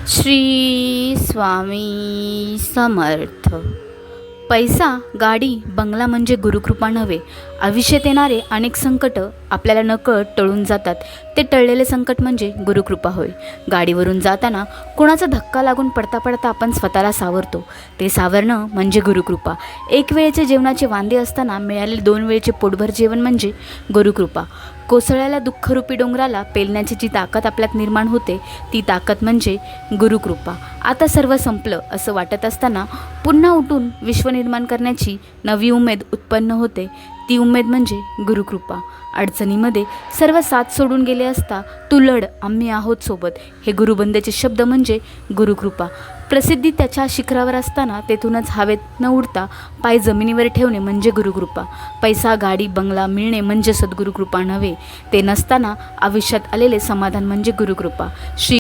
श्री स्वामी समर्थ. पैसा, गाडी, बंगला म्हणजे गुरुकृपा नव्हे. आयुष्यात येणारे अनेक संकट आपल्याला नकळत टळून जातात. ते टळलेले संकट म्हणजे गुरुकृपा होय. गाडीवरून जाताना कोणाचा धक्का लागून पडता पडता आपण स्वतःला सावरतो. ते सावरणं म्हणजे गुरुकृपा. एक वेळेचे जेवणाचे वांदे असताना मिळालेले 2 वेळचे पोटभर जेवण म्हणजे गुरुकृपा. कोसळलेल्या दुःखरूपी डोंगराला पेलण्याची जी ताकद आपल्यात निर्माण होते ती ताकद म्हणजे गुरुकृपा. आता सर्व संपलं असं वाटत असताना पुन्हा उठून विश्व निर्माण करण्याची नवी उमेद उत्पन्न होते. ती उमेद म्हणजे गुरुकृपा. अडचणीमध्ये सर्व साथ सोडून गेले असता तू लढ, आम्ही आहोत सोबत, हे गुरुबंदेचे शब्द म्हणजे गुरुकृपा. प्रसिद्धी त्याच्या शिखरावर असताना तेथूनच हवेत न उडता पाय जमिनीवर ठेवणे म्हणजे गुरुकृपा. पैसा, गाडी, बंगला मिळणे म्हणजे सद्गुरुकृपा नव्हे. ते नसताना आयुष्यात आलेले समाधान म्हणजे गुरुकृपा. श्री